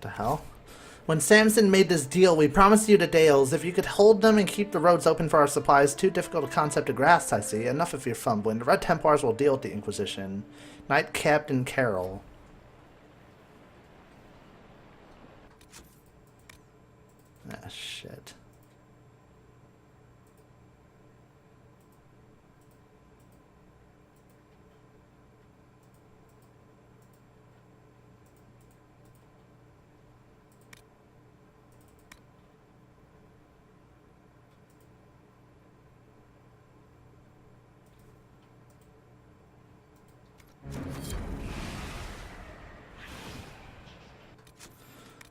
[SPEAKER 1] The hell? When Samson made this deal, we promised you the Dales. If you could hold them and keep the roads open for our supplies, too difficult a concept to grasp, I see. Enough of your fumbling. The Red Templars will deal with the Inquisition. Knight Captain Carroll. Ah, shit.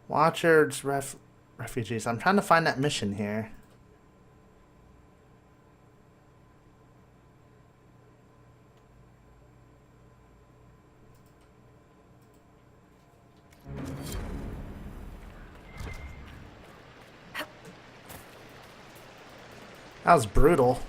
[SPEAKER 1] Watchers, refugees. I'm trying to find that mission here. That was brutal.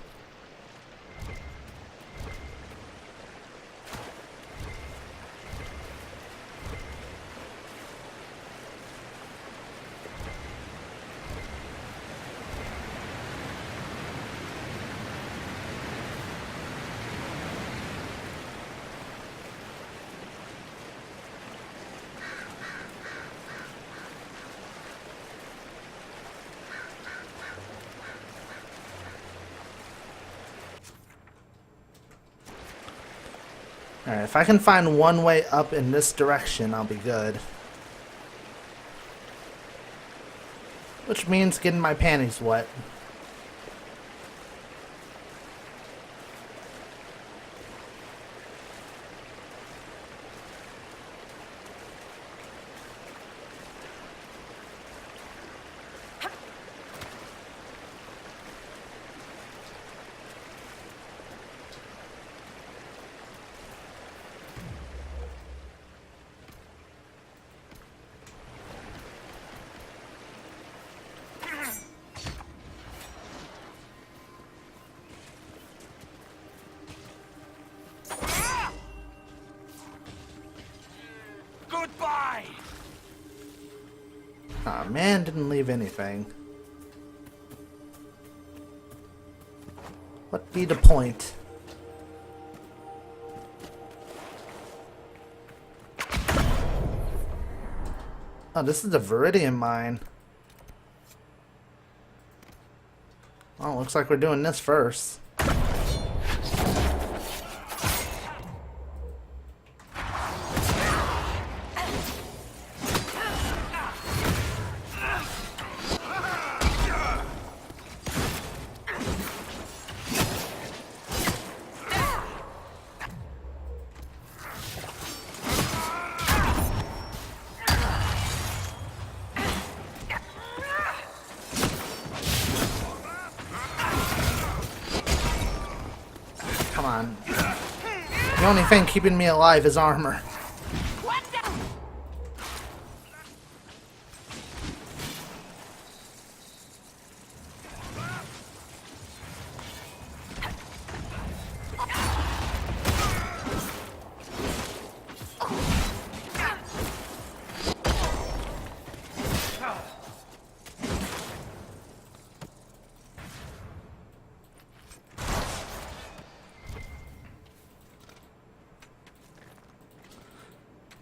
[SPEAKER 1] Alright, if I can find one way up in this direction, I'll be good. Which means getting my panties wet. Aw, man, didn't leave anything. What be the point? Oh, this is the Viridian mine. Well, looks like we're doing this first. Come on. The only thing keeping me alive is armor.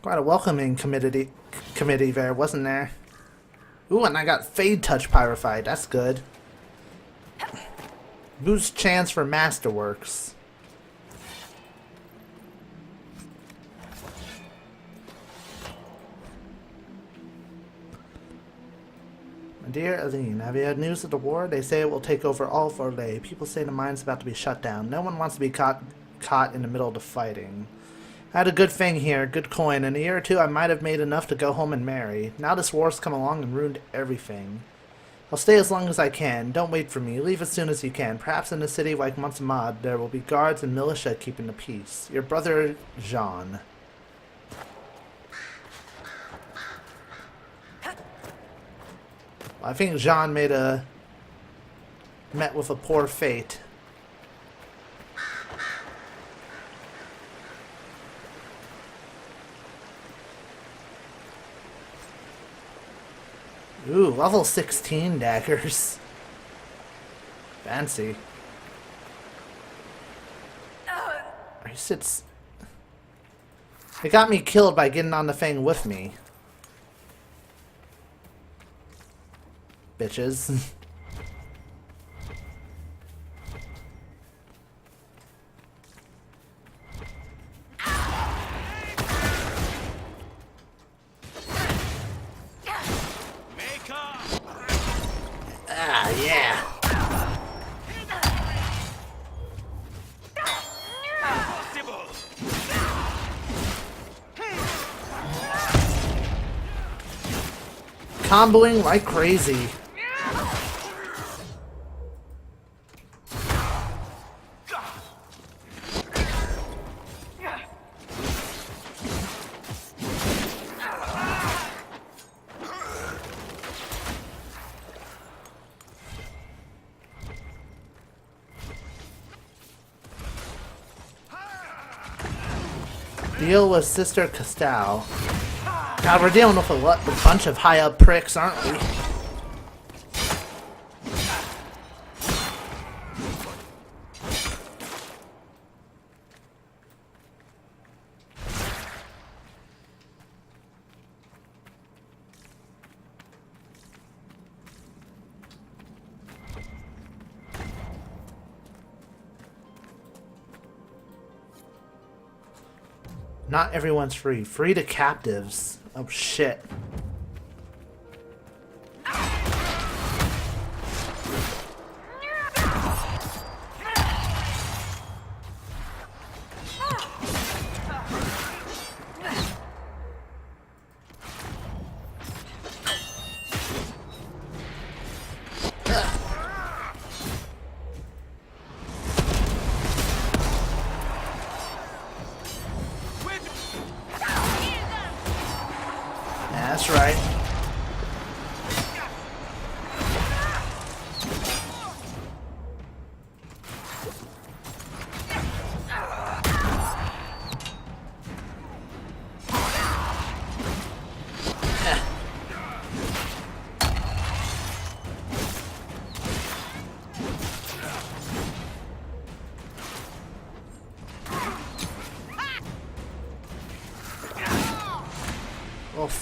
[SPEAKER 1] Quite a welcoming committee there, wasn't there? Ooh, and I got Fade Touch Pyrified. That's good. Boost chance for Masterworks. My dear Aline, have you had news of the war? They say it will take over all of Orlais. People say the mine's about to be shut down. No one wants to be caught in the middle of the fighting. I had a good thing here, good coin. In a year or two I might have made enough to go home and marry. Now this war's come along and ruined everything. I'll stay as long as I can. Don't wait for me. Leave as soon as you can. Perhaps in a city like Monsamad there will be guards and militia keeping the peace. Your brother, Jean. I think Jean met with a poor fate. Ooh, level 16 daggers. Fancy. It got me killed by getting on the thing with me. Bitches. Ah, yeah. Comboing like crazy. Deal with Sister Castal. God, we're dealing with a bunch of high-up pricks, aren't we? Not everyone's free. Free to captives. Oh shit.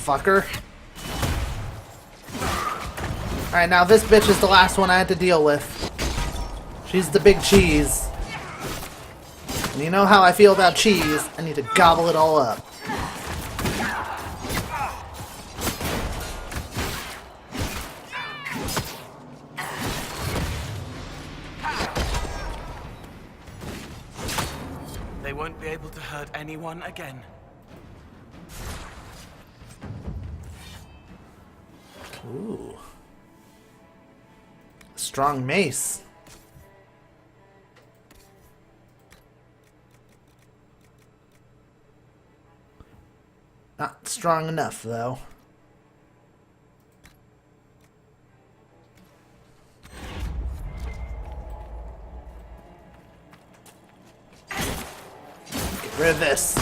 [SPEAKER 1] fucker. Alright, now this bitch is the last one I had to deal with. She's the big cheese. And you know how I feel about cheese. I need to gobble it all up.
[SPEAKER 11] They won't be able to hurt anyone again.
[SPEAKER 1] Ooh. Strong mace. Not strong enough, though. Get rid of this.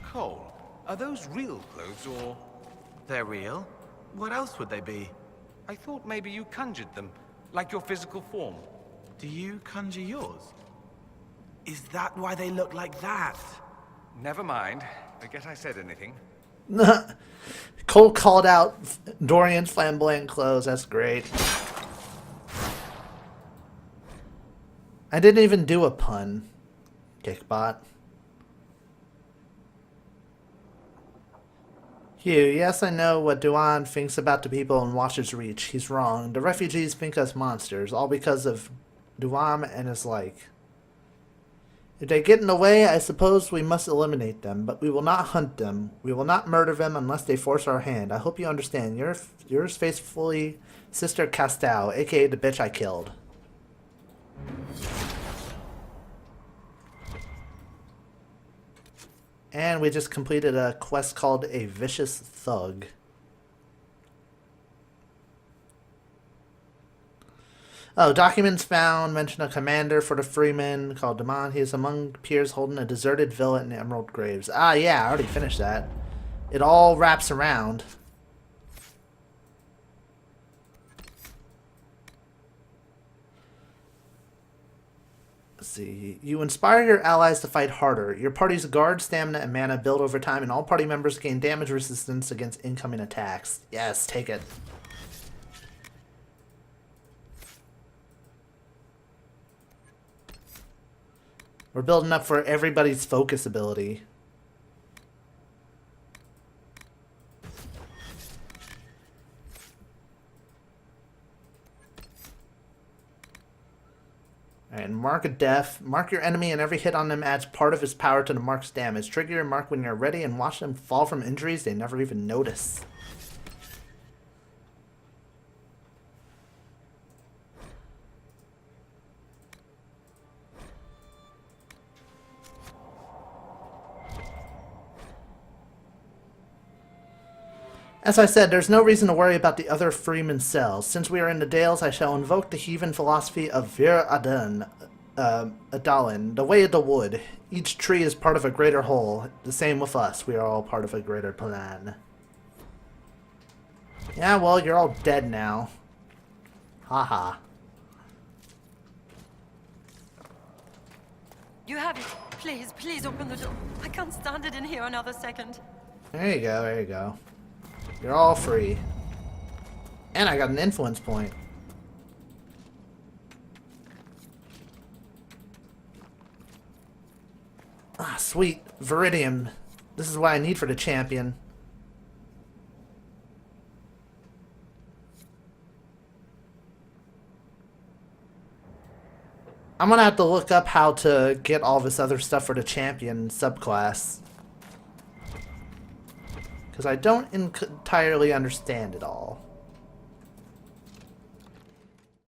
[SPEAKER 11] Cole, are those real clothes or... They're real? What else would they be?
[SPEAKER 4] I thought maybe you conjured them, like your physical form.
[SPEAKER 11] Do you conjure yours? Is that why they look like that?
[SPEAKER 4] Never mind. Forget I said anything.
[SPEAKER 1] Cole called out Dorian's flamboyant clothes. That's great. I didn't even do a pun. Kickbot. Hugh, yes, I know what Duan thinks about the people in Watcher's Reach. He's wrong. The refugees think us monsters, all because of Duan and his like. If they get in the way, I suppose we must eliminate them, but we will not hunt them. We will not murder them unless they force our hand. I hope you understand. Yours faithfully, Sister Castal, aka the bitch I killed. And we just completed a quest called A Vicious Thug. Oh, documents found mention a commander for the Freemen called Damon. He is among peers holding a deserted villa in Emerald Graves. Ah, yeah, I already finished that. It all wraps around. Let's see. You inspire your allies to fight harder. Your party's guard, stamina, and mana build over time, and all party members gain damage resistance against incoming attacks. Yes, take it. We're building up for everybody's focus ability. Alright, Mark of Death. Mark your enemy and every hit on them adds part of his power to the mark's damage. Trigger your mark when you're ready and watch them fall from injuries they never even notice. As I said, there's no reason to worry about the other Freeman cells. Since we are in the Dales, I shall invoke the heathen philosophy of Vir Adalin, the way of the wood. Each tree is part of a greater whole. The same with us. We are all part of a greater plan. Yeah, well, you're all dead now. Haha.
[SPEAKER 10] You have it. Please, please open the door. I can't stand it in here another second.
[SPEAKER 1] There you go, there you go. You're all free. And I got an influence point. Ah, sweet. Viridium. This is what I need for the champion. I'm gonna have to look up how to get all this other stuff for the champion subclass. Because I don't entirely understand it all.